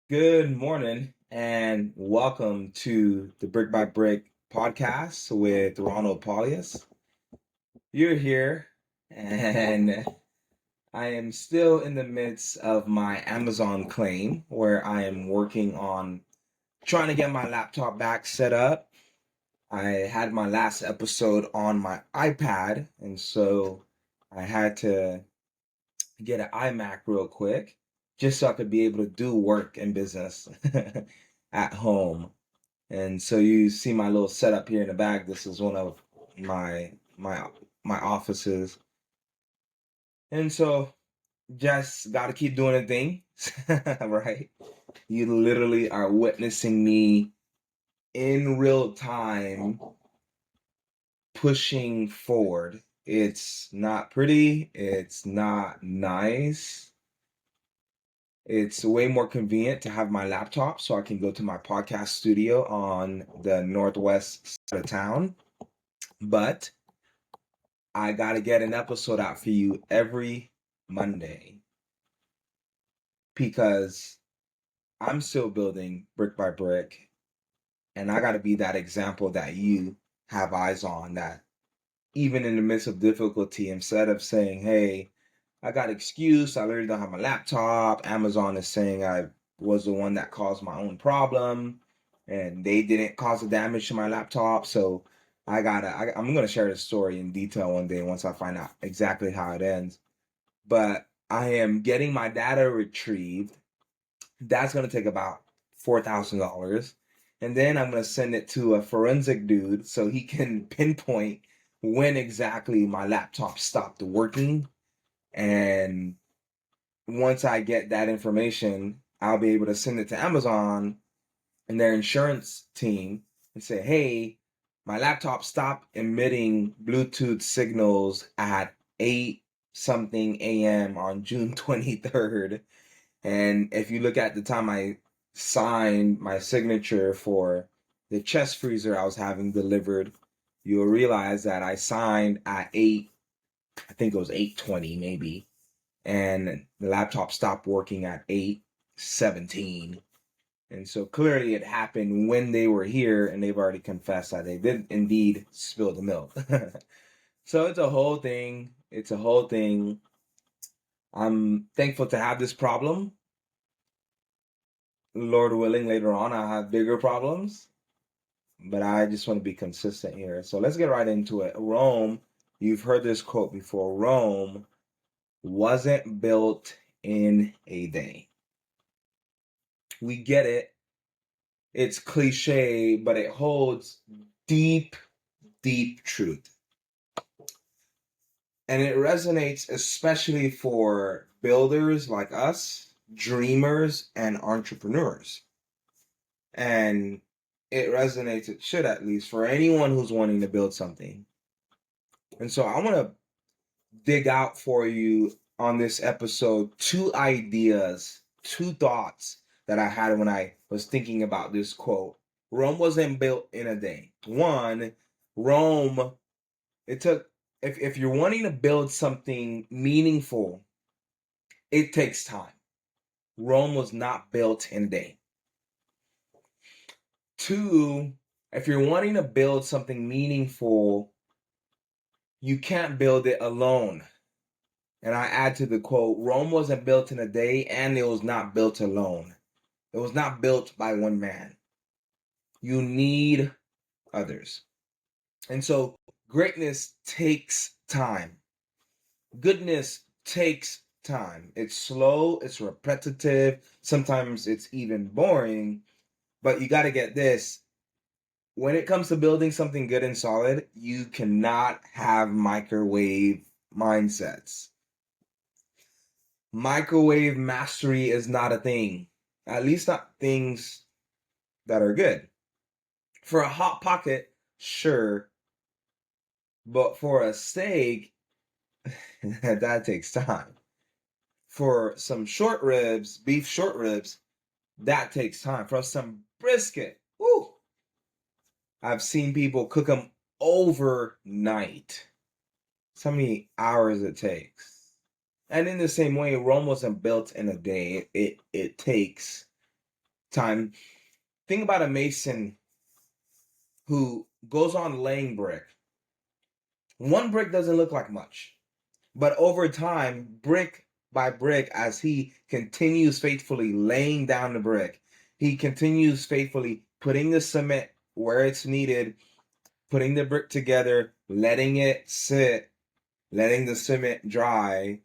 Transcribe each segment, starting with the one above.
Good morning and welcome to the Brick by Brick podcast with Ronald Pauleus. You're here and I am still in the midst of my Amazon claim where I am working on trying to get my laptop back set up. I had my last episode on my iPad, and so I had to get an iMac real quick just so I could be able to do work and business at home. And so you see my little setup here in the back. This is one of my my my offices. And so just got to keep doing the thing, right? You literally are witnessing me in real time pushing forward. It's not pretty, it's not nice. It's way more convenient to have my laptop so I can go to my podcast studio on the northwest side of town. But I got to get an episode out for you every Monday because I'm still building brick by brick, and I got to be that example that you have eyes on, that even in the midst of difficulty, instead of saying, hey, I got excuse, I literally don't have my laptop, Amazon is saying I was the one that caused my own problem and they didn't cause the damage to my laptop. So I'm gonna share this story in detail one day once I find out exactly how it ends. But I am getting my data retrieved. That's gonna take about $4,000. And then I'm gonna send it to a forensic dude so he can pinpoint when exactly my laptop stopped working. And once I get that information, I'll be able to send it to Amazon and their insurance team and say, hey, my laptop stopped emitting Bluetooth signals at 8 something a.m. on June 23rd. And if you look at the time I signed my signature for the chest freezer I was having delivered, you'll realize that I signed at 8, I think it was 8:20 maybe, and the laptop stopped working at 8:17. And so clearly it happened when they were here, and they've already confessed that they did indeed spill the milk. So it's a whole thing. It's a whole thing. I'm thankful to have this problem. Lord willing, later on I'll have bigger problems, but I just want to be consistent here. So let's get right into it. Rome, you've heard this quote before. Rome wasn't built in a day. We get it. It's cliche, but it holds deep, deep truth. And it resonates especially for builders like us, dreamers, and entrepreneurs. And it resonates, it should at least, for anyone who's wanting to build something. And so I want to dig out for you on this episode two ideas, two thoughts that I had when I was thinking about this quote. Rome wasn't built in a day. One, Rome, it took, if you're wanting to build something meaningful, it takes time. Rome was not built in a day. Two, if you're wanting to build something meaningful, you can't build it alone. And I add to the quote, Rome wasn't built in a day, and it was not built alone. It was not built by one man. You need others. And so greatness takes time. Goodness takes time. It's slow, it's repetitive, sometimes it's even boring, but you got to get this. When it comes to building something good and solid, you cannot have microwave mindsets. Microwave mastery is not a thing. At least not things that are good. For a hot pocket, sure. But for a steak, that takes time. For some short ribs, beef short ribs, that takes time. For some brisket, whoo, I've seen people cook them overnight. So how many hours it takes. And in the same way, Rome wasn't built in a day. It takes time. Think about a mason who goes on laying brick. One brick doesn't look like much, but over time, brick by brick, as he continues faithfully laying down the brick, he continues faithfully putting the cement where it's needed, putting the brick together, letting it sit, letting the cement dry.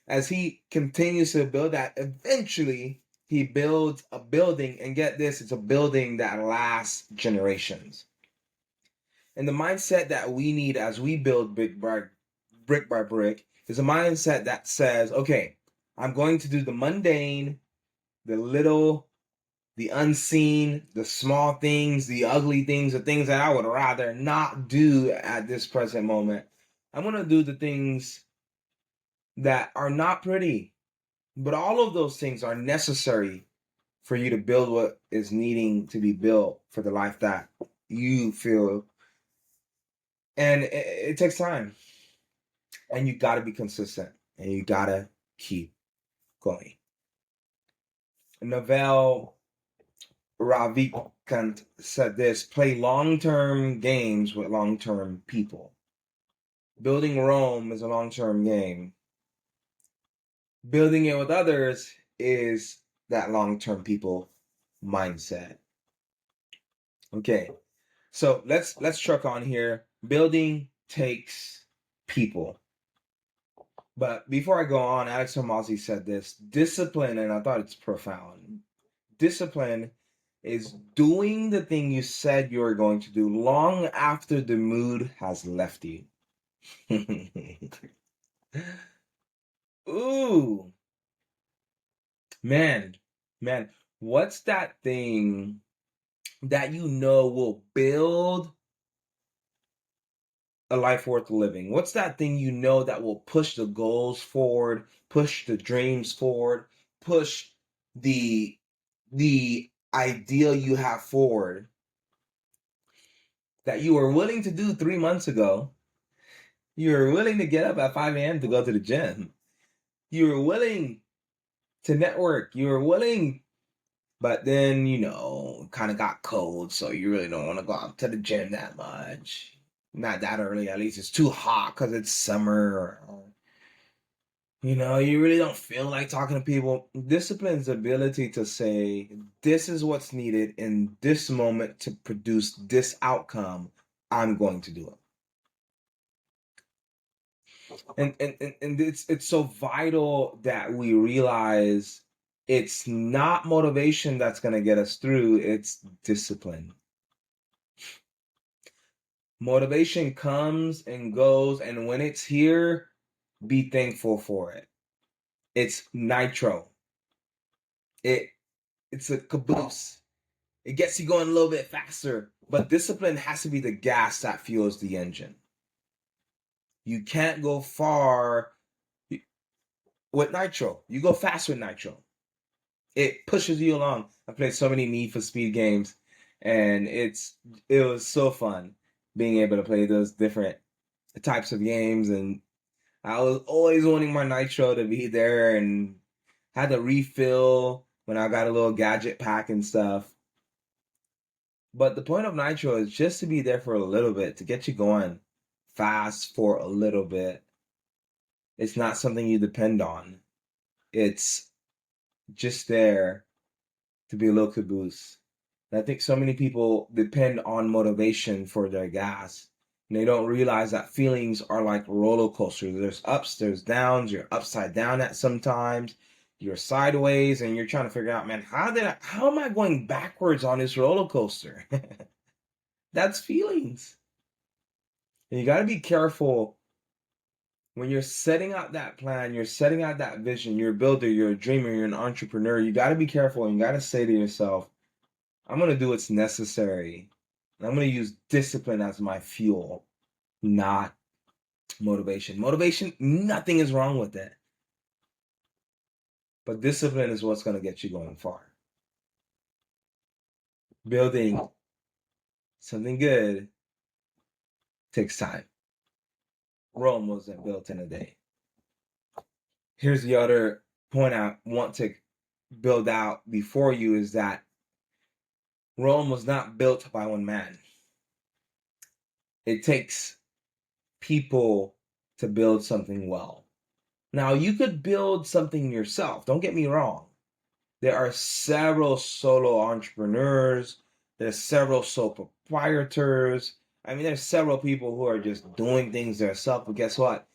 As he continues to build that, eventually he builds a building, and get this, it's a building that lasts generations. And the mindset that we need as we build brick by brick is a mindset that says, okay, I'm going to do the mundane, the little, the unseen, the small things, the ugly things, the things that I would rather not do at this present moment. I'm going to do the things that are not pretty, but all of those things are necessary for you to build what is needing to be built for the life that you feel. And it takes time, and you got to be consistent, and you got to keep going. Naval Ravikant said this: play long-term games with long-term people. Building Rome is a long-term game. Building it with others is that long-term people mindset. Okay, so let's truck on here. Building takes people. But before I go on, Alex Hormozzi said this: discipline, and I thought it's profound. Discipline is doing the thing you said you were going to do long after the mood has left you. Ooh, man, what's that thing that you know will build a life worth living? What's that thing you know that will push the goals forward, push the dreams forward, push the ideal you have forward, that you were willing to do 3 months ago? You were willing to get up at 5 a.m. to go to the gym. You were willing to network. You were willing, but then, kind of got cold, so you really don't want to go out to the gym that much. Not that early, at least. It's too hot because it's summer. You really don't feel like talking to people. Discipline's ability to say, this is what's needed in this moment to produce this outcome. I'm going to do it. And it's so vital that we realize it's not motivation that's going to get us through, it's discipline. Motivation comes and goes, and when it's here, be thankful for it. It's nitro. It's a caboose. It gets you going a little bit faster, but discipline has to be the gas that fuels the engine. You can't go far with nitro. You go fast with nitro. It pushes you along. I played so many Need for Speed games, and it was so fun being able to play those different types of games. And I was always wanting my nitro to be there, and had to refill when I got a little gadget pack and stuff. But the point of nitro is just to be there for a little bit, to get you going fast for a little bit. It's not something you depend on. It's just there to be a little caboose. And I think so many people depend on motivation for their gas. And they don't realize that feelings are like roller coasters. There's ups, there's downs. You're upside down at sometimes. You're sideways, and you're trying to figure out, man, how am I going backwards on this roller coaster? That's feelings. And you got to be careful when you're setting out that plan, you're setting out that vision, you're a builder, you're a dreamer, you're an entrepreneur. You got to be careful, and you got to say to yourself, I'm going to do what's necessary. And I'm going to use discipline as my fuel, not motivation. Motivation, nothing is wrong with it. But discipline is what's going to get you going far. Building something good takes time. Rome wasn't built in a day. Here's the other point I want to build out before you, is that Rome was not built by one man. It takes people to build something well. Now, you could build something yourself. Don't get me wrong. There are several solo entrepreneurs. There's several sole proprietors. I mean, there's several people who are just doing things themselves. But guess what?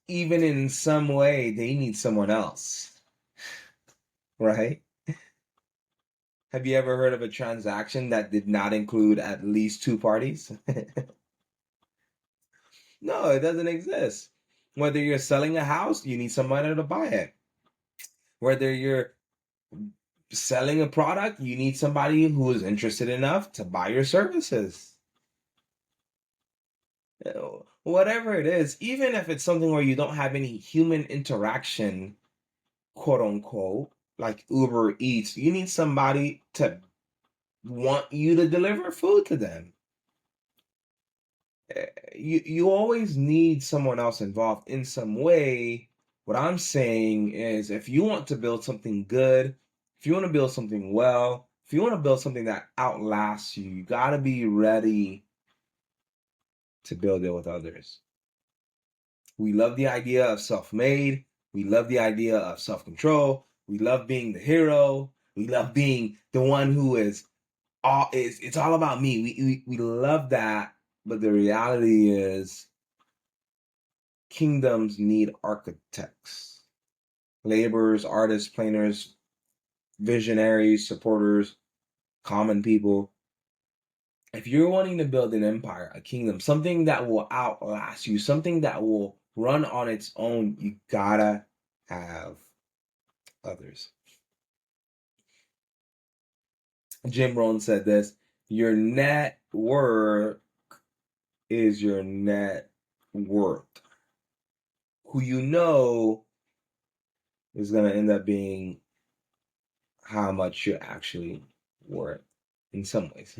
Even in some way, they need someone else, right? Have you ever heard of a transaction that did not include at least two parties? No, it doesn't exist. Whether you're selling a house, you need somebody to buy it. Whether you're selling a product, you need somebody who is interested enough to buy your services. Whatever it is, even if it's something where you don't have any human interaction, quote unquote, like Uber Eats, you need somebody to want you to deliver food to them. You always need someone else involved in some way. What I'm saying is, if you want to build something good, if you want to build something well, if you want to build something that outlasts you, you got to be ready to build it with others. We love the idea of self-made. We love the idea of self-control. We love being the hero. We love being the one who is all it's all about me. We love that, but the reality is kingdoms need architects, laborers, artists, planners, visionaries, supporters, common people. If you're wanting to build an empire, a kingdom, something that will outlast you, something that will run on its own, you gotta have others. Jim Rohn said this: your net worth is your net worth. Who you know is going to end up being how much you're actually worth in some ways.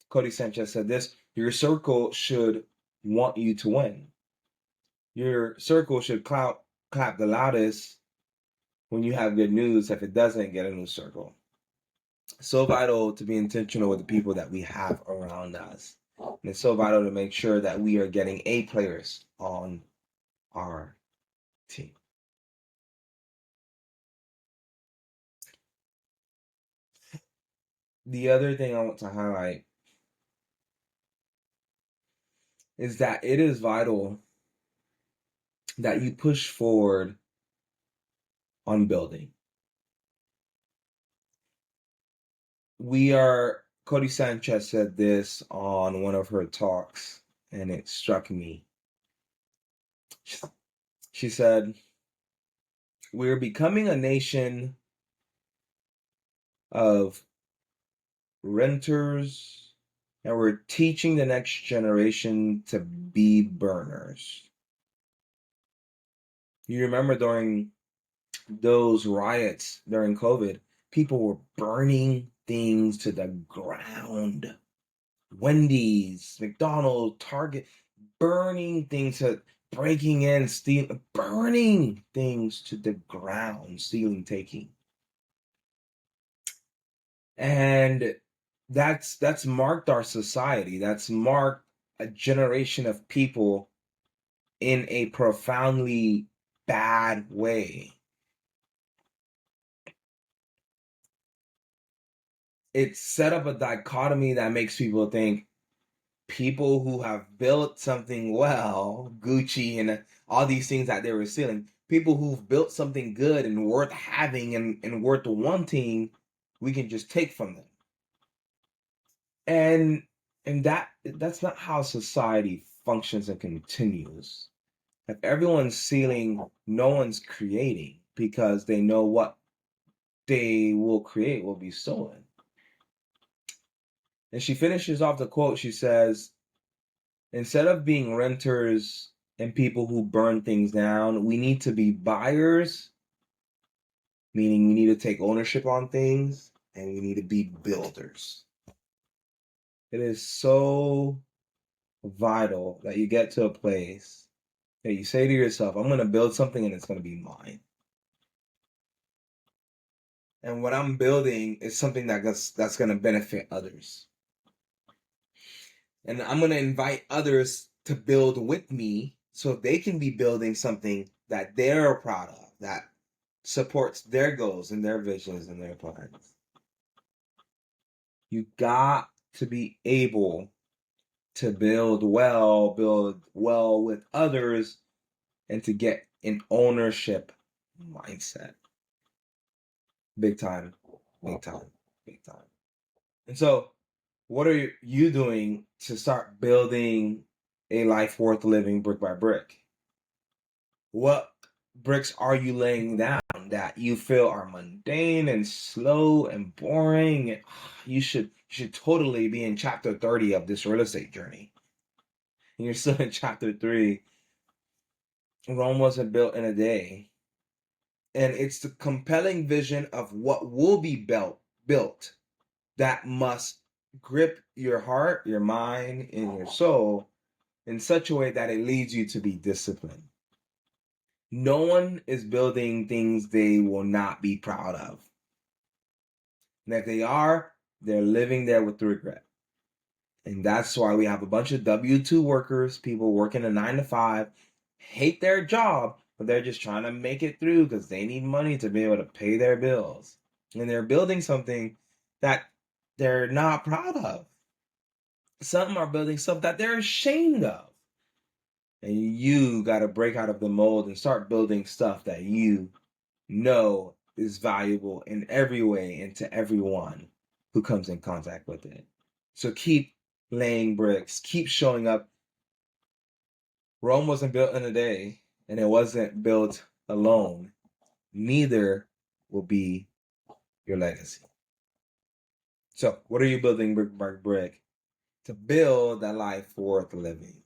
Cody Sanchez said this: your circle should want you to win. Your circle should clap the loudest when you have good news. If it doesn't, get a new circle. So vital to be intentional with the people that we have around us. And it's so vital to make sure that we are getting A players on our team. The other thing I want to highlight is that it is vital that you push forward on building. Cody Sanchez said this on one of her talks, and it struck me. She said, we're becoming a nation of renters, and we're teaching the next generation to be burners. You remember during those riots during COVID, people were burning things to the ground. Wendy's, McDonald's, Target, burning things to breaking in, stealing, burning things to the ground, stealing, taking. And that's marked our society. That's marked a generation of people in a profoundly bad way. It's set up a dichotomy that makes people think people who have built something well, Gucci and all these things that they were stealing, people who've built something good and worth having and worth wanting, we can just take from them. And that's not how society functions and continues. If everyone's stealing, no one's creating because they know what they will create will be stolen. And she finishes off the quote. She says, instead of being renters and people who burn things down, we need to be buyers, meaning we need to take ownership on things, and we need to be builders. It is so vital that you get to a place that you say to yourself, I'm going to build something and it's going to be mine. And what I'm building is something that's going to benefit others. And I'm going to invite others to build with me so they can be building something that they're proud of, that supports their goals and their visions and their plans. You got to be able to build well with others, and to get an ownership mindset. Big time, big time, big time. And so, what are you doing to start building a life worth living brick by brick? What bricks are you laying down that you feel are mundane and slow and boring? You should totally be in chapter 30 of this real estate journey. And you're still in chapter 3. Rome wasn't built in a day. And it's the compelling vision of what will be built that must grip your heart, your mind, and your soul in such a way that it leads you to be disciplined. No one is building things they will not be proud of. And if they are, they're living there with regret. And that's why we have a bunch of W-2 workers, people working a 9 to 5, hate their job, but they're just trying to make it through because they need money to be able to pay their bills. And they're building something that they're not proud of. Some are building stuff that they're ashamed of. And you got to break out of the mold and start building stuff that you know is valuable in every way and to everyone who comes in contact with it. So keep laying bricks, keep showing up. Rome wasn't built in a day, and it wasn't built alone. Neither will be your legacy. So, what are you building brick by brick to build a life worth living?